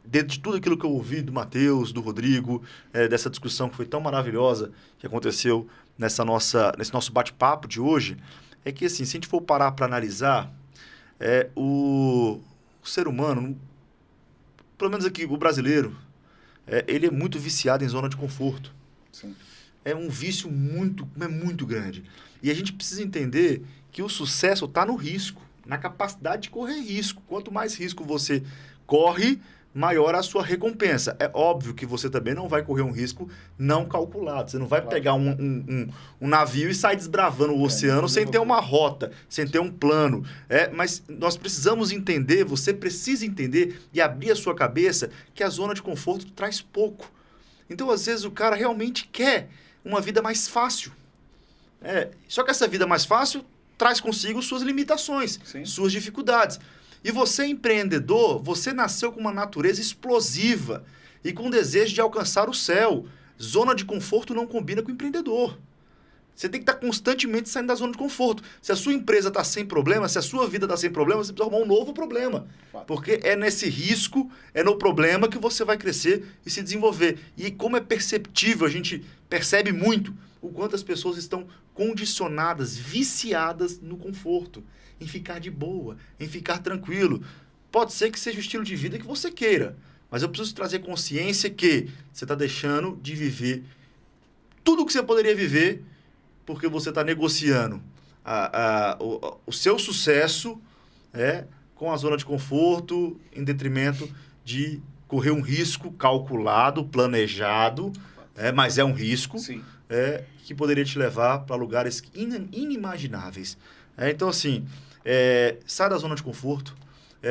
Speaker 1: dentro de tudo aquilo que eu ouvi do Matheus, do Rodrigo, dessa discussão que foi tão maravilhosa que aconteceu nesse nosso bate-papo de hoje, é que, assim, se a gente for parar para analisar, o ser humano, pelo menos aqui, o brasileiro, ele é muito viciado em zona de conforto.
Speaker 3: Sim.
Speaker 1: É um vício muito grande. E a gente precisa entender que o sucesso está no risco, na capacidade de correr risco. Quanto mais risco você corre, maior a sua recompensa. É óbvio que você também não vai correr um risco não calculado. Você não vai pegar um navio e sair desbravando o oceano sem ter uma rota, sem ter um plano. Mas nós precisamos entender, você precisa entender e abrir a sua cabeça que a zona de conforto traz pouco. Então, às vezes, o cara realmente quer uma vida mais fácil. Só que essa vida mais fácil traz consigo suas limitações, suas dificuldades. E você, empreendedor, você nasceu com uma natureza explosiva e com desejo de alcançar o céu. Zona de conforto não combina com empreendedor. Você tem que estar constantemente saindo da zona de conforto. Se a sua empresa está sem problema, se a sua vida está sem problema, você precisa arrumar um novo problema. Porque é nesse risco, é no problema que você vai crescer e se desenvolver. E como é perceptível, a gente percebe muito o quanto as pessoas estão condicionadas, viciadas no conforto, em ficar de boa, em ficar tranquilo. Pode ser que seja o estilo de vida que você queira, mas eu preciso trazer consciência que você está deixando de viver tudo o que você poderia viver porque você está negociando o seu sucesso com a zona de conforto em detrimento de correr um risco calculado, planejado, mas é um risco que poderia te levar para lugares inimagináveis. Então, assim, sai da zona de conforto.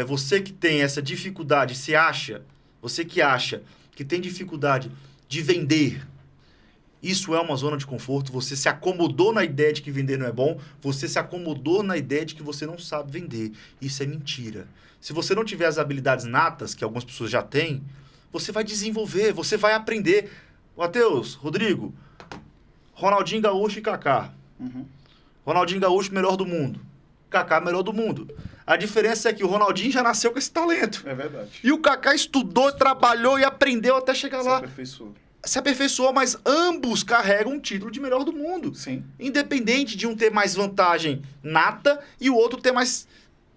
Speaker 1: Você que tem essa dificuldade, você que acha que tem dificuldade de vender, isso é uma zona de conforto. Você se acomodou na ideia de que vender não é bom, você se acomodou na ideia de que você não sabe vender. Isso é mentira. Se você não tiver as habilidades natas, que algumas pessoas já têm, você vai desenvolver, você vai aprender. Matheus, Rodrigo, Ronaldinho Gaúcho e Kaká. Ronaldinho Gaúcho, melhor do mundo. Kaká, melhor do mundo. A diferença é que o Ronaldinho já nasceu com esse talento.
Speaker 3: É verdade.
Speaker 1: E o Kaká estudou, trabalhou e aprendeu até chegar lá. Se aperfeiçoou, mas ambos carregam um título de melhor do mundo.
Speaker 3: Sim. Independente
Speaker 1: de um ter mais vantagem nata e o outro ter mais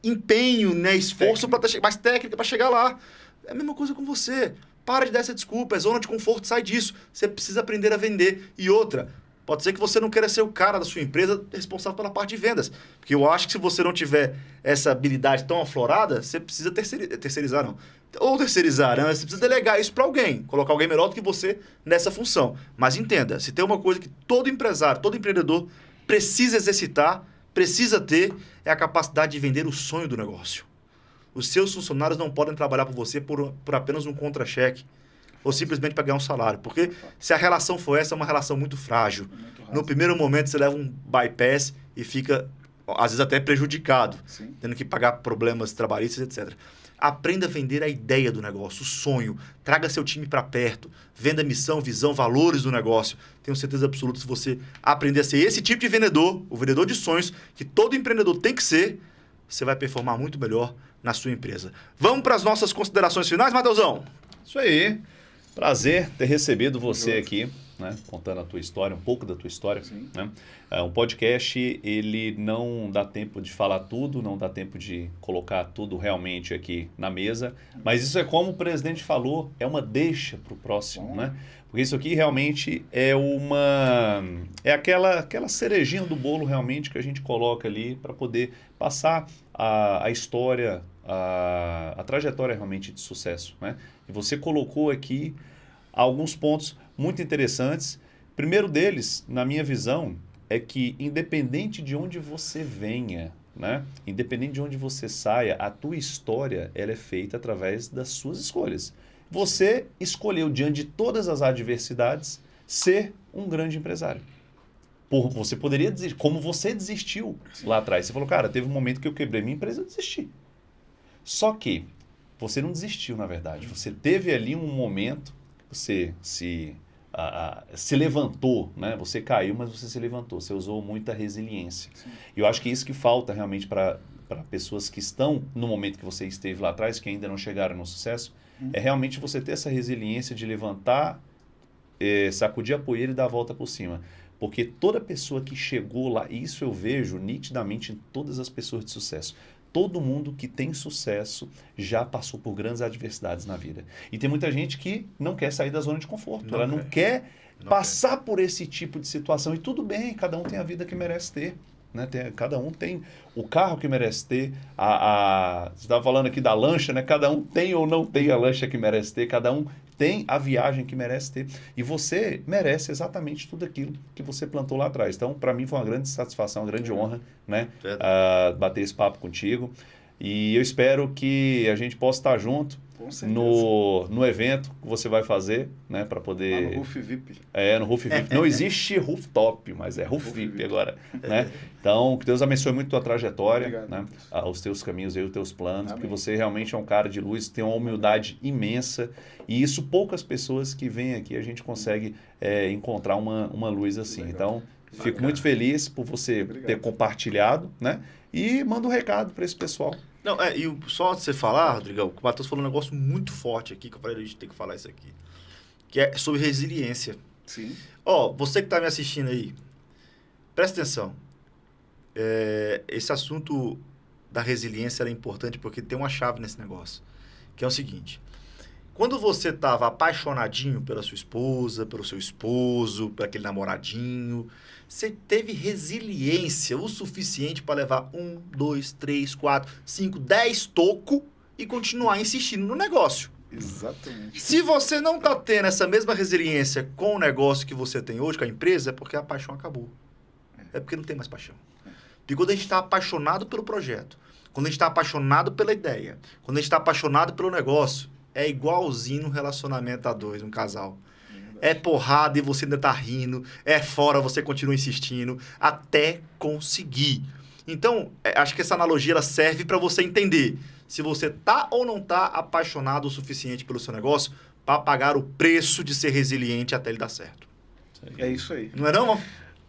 Speaker 1: empenho, esforço, mais técnica para chegar lá. É a mesma coisa com você. Para de dar essa desculpa, é zona de conforto, sai disso. Você precisa aprender a vender. E outra, pode ser que você não queira ser o cara da sua empresa responsável pela parte de vendas. Porque eu acho que se você não tiver essa habilidade tão aflorada, você precisa terceirizar, não. Ou terceirizar, né? Você precisa delegar isso para alguém, colocar alguém melhor do que você nessa função. Mas entenda, se tem uma coisa que todo empresário, todo empreendedor precisa exercitar, precisa ter, é a capacidade de vender o sonho do negócio. Os seus funcionários não podem trabalhar por você por apenas um contra-cheque ou simplesmente para ganhar um salário. Porque se a relação for essa, é uma relação muito frágil. No primeiro momento, você leva um bypass e fica, às vezes, até prejudicado, tendo que pagar problemas trabalhistas, etc. Aprenda a vender a ideia do negócio, o sonho. Traga seu time para perto. Venda missão, visão, valores do negócio. Tenho certeza absoluta, se você aprender a ser esse tipo de vendedor, o vendedor de sonhos, que todo empreendedor tem que ser, você vai performar muito melhor na sua empresa. Vamos para as nossas considerações finais, Matheusão?
Speaker 2: Isso aí. Prazer ter recebido você aqui, né? Contando a tua história, um pouco da tua história. Né? Um podcast, ele não dá tempo de falar tudo, não dá tempo de colocar tudo realmente aqui na mesa, mas isso é como o presidente falou, é uma deixa para o próximo, né? Porque isso aqui realmente é aquela cerejinha do bolo realmente que a gente coloca ali para poder passar a história, a trajetória realmente de sucesso, né? E você colocou aqui alguns pontos muito interessantes. Primeiro deles, na minha visão, é que independente de onde você venha, né? Independente de onde você saia, a tua história ela é feita através das suas escolhas. Você escolheu, diante de todas as adversidades, ser um grande empresário. Você poderia dizer, como você desistiu lá atrás. Você falou, cara, teve um momento que eu quebrei minha empresa, eu desisti. Só que você não desistiu, na verdade. Você teve ali um momento, você se levantou, né? Você caiu, mas você se levantou. Você usou muita resiliência. Sim. E eu acho que isso que falta realmente para pessoas que estão no momento que você esteve lá atrás, que ainda não chegaram no sucesso, é realmente você ter essa resiliência de levantar, sacudir a poeira e dar a volta por cima. Porque toda pessoa que chegou lá, e isso eu vejo nitidamente em todas as pessoas de sucesso, todo mundo que tem sucesso já passou por grandes adversidades na vida. E tem muita gente que não quer sair da zona de conforto. Não quer passar por esse tipo de situação. E tudo bem, cada um tem a vida que merece ter. Né? Cada um tem o carro que merece ter, você estava falando aqui da lancha, né? Cada um tem ou não tem a lancha que merece ter, cada um tem a viagem que merece ter. E você merece exatamente tudo aquilo que você plantou lá atrás. Então, para mim, foi uma grande satisfação, uma grande honra, né? Bater esse papo contigo. E eu espero que a gente possa estar junto no evento que você vai fazer, né? Para poder...
Speaker 3: Lá no Roof VIP.
Speaker 2: No Roof VIP. Não existe rooftop, mas é Roof VIP agora. Né? Então, que Deus abençoe muito a tua trajetória, obrigado, né? Os teus caminhos e os teus planos, amém. Porque você realmente é um cara de luz, tem uma humildade imensa. E isso, poucas pessoas que vêm aqui, a gente consegue encontrar uma luz assim. Legal. Então, fico muito feliz por você ter compartilhado, né? E manda um recado para esse pessoal.
Speaker 1: Não, e só de você falar, Rodrigão, o Matheus falou um negócio muito forte aqui, que eu falei, a gente tem que falar isso aqui, que é sobre resiliência.
Speaker 3: Sim.
Speaker 1: Você que está me assistindo aí, presta atenção. Esse assunto da resiliência é importante porque tem uma chave nesse negócio, que é o seguinte: quando você estava apaixonadinho pela sua esposa, pelo seu esposo, por aquele namoradinho, você teve resiliência o suficiente para levar 1, 2, 3, 4, 5, 10 tocos e continuar insistindo no negócio.
Speaker 3: Exatamente.
Speaker 1: Se você não está tendo essa mesma resiliência com o negócio que você tem hoje, com a empresa, é porque a paixão acabou. É porque não tem mais paixão. Porque quando a gente está apaixonado pelo projeto, quando a gente está apaixonado pela ideia, quando a gente está apaixonado pelo negócio, é igualzinho no relacionamento a dois, um casal. É porrada e você ainda tá rindo, é fora, você continua insistindo, até conseguir. Então, acho que essa analogia ela serve para você entender se você tá ou não tá apaixonado o suficiente pelo seu negócio para pagar o preço de ser resiliente até ele dar certo.
Speaker 3: É isso aí.
Speaker 1: Não é não?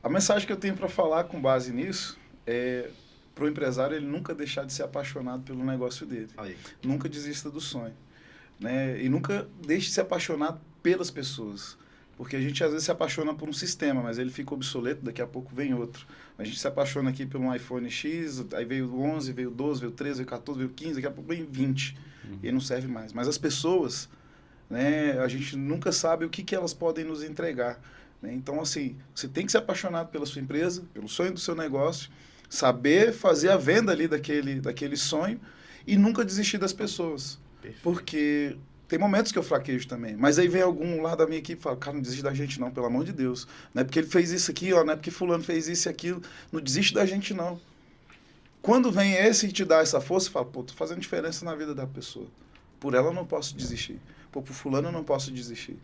Speaker 3: A mensagem que eu tenho para falar com base nisso é para o empresário ele nunca deixar de ser apaixonado pelo negócio dele.
Speaker 1: Aí.
Speaker 3: Nunca desista do sonho. Né? E nunca deixe de se apaixonar pelas pessoas. Porque a gente às vezes se apaixona por um sistema, mas ele fica obsoleto, daqui a pouco vem outro. A gente se apaixona aqui por um iPhone X, aí veio o 11, veio o 12, veio o 13, veio o 14, veio o 15, daqui a pouco vem 20. E aí não serve mais. Mas as pessoas, né, a gente nunca sabe o que elas podem nos entregar. Né? Então, assim, você tem que ser apaixonado pela sua empresa, pelo sonho do seu negócio, saber fazer a venda ali daquele sonho e nunca desistir das pessoas. Perfeito. Porque tem momentos que eu fraquejo também, mas aí vem algum lá da minha equipe e fala, cara, não desiste da gente não, pelo amor de Deus. Não é porque ele fez isso aqui, ó, não é porque fulano fez isso e aquilo, não desiste da gente não. Quando vem esse e te dá essa força, você fala, pô, tô fazendo diferença na vida da pessoa. Por ela eu não posso desistir. Pô, por fulano eu não posso desistir.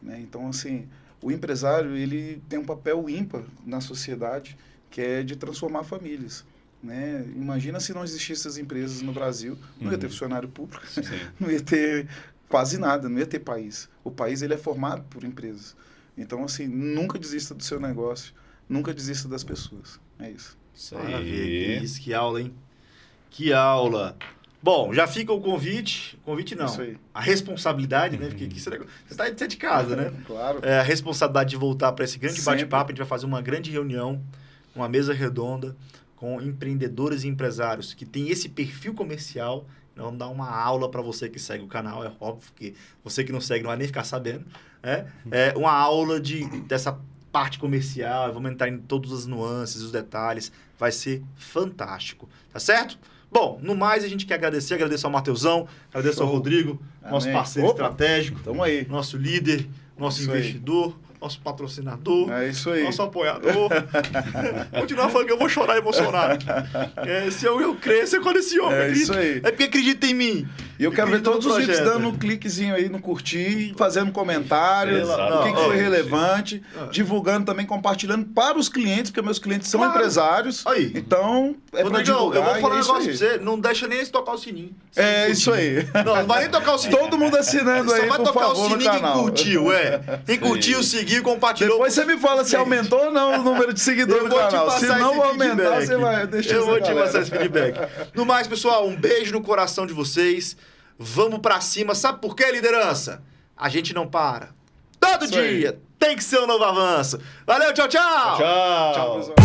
Speaker 3: Né? Então, assim, o empresário, ele tem um papel ímpar na sociedade, que é de transformar famílias. Né? Imagina se não existissem as empresas no Brasil, não ia ter funcionário público, não ia ter quase nada, não ia ter país. O país ele é formado por empresas. Então, assim, nunca desista do seu negócio, nunca desista das pessoas. É isso.
Speaker 1: Isso aí. Isso, que aula, hein? Que aula! Bom, já fica o convite não, isso aí. A responsabilidade, né? Porque você está de casa, né?
Speaker 3: Claro.
Speaker 1: A responsabilidade de voltar para esse grande bate-papo, a gente vai fazer uma grande reunião, uma mesa redonda, com empreendedores e empresários que tem esse perfil comercial. Nós vamos dar uma aula para você que segue o canal, é óbvio que você que não segue não vai nem ficar sabendo. É uma aula dessa parte comercial, vamos entrar em todas as nuances, os detalhes, vai ser fantástico, tá certo? Bom, no mais a gente quer agradecer ao Mateusão, agradeço ao Rodrigo, nosso parceiro estratégico,
Speaker 3: tamo aí.
Speaker 1: Nosso líder, nosso investidor, nosso patrocinador,
Speaker 3: isso aí.
Speaker 1: Nosso apoiador. Continuar falando que eu vou chorar emocionado. Se eu crescer, eu coleciono.
Speaker 3: Isso aí.
Speaker 1: É porque acredita em mim.
Speaker 3: E eu quero ver todos os vídeos dando um cliquezinho aí no curtir, fazendo comentários, o que foi relevante, divulgando também, compartilhando para os clientes, porque meus clientes são empresários. Aí. Então, para divulgar.
Speaker 1: Eu vou falar um negócio pra você, não deixa nem eles tocar o sininho.
Speaker 3: Isso aí.
Speaker 1: Não vai nem tocar o sininho.
Speaker 3: Todo mundo assinando aí, por favor, no canal. Só vai tocar o sininho quem curtiu, Quem curtiu, seguiu, compartilhou. Depois você me fala se aumentou ou não o número de seguidores no canal. Se não aumentar, você vai deixar.
Speaker 1: Eu vou te passar esse feedback. No mais, pessoal, um beijo no coração de vocês. Vamos pra cima. Sabe por quê, liderança? A gente não para. Todo dia tem que ser um novo avanço. Valeu, tchau, tchau.
Speaker 3: Tchau, pessoal.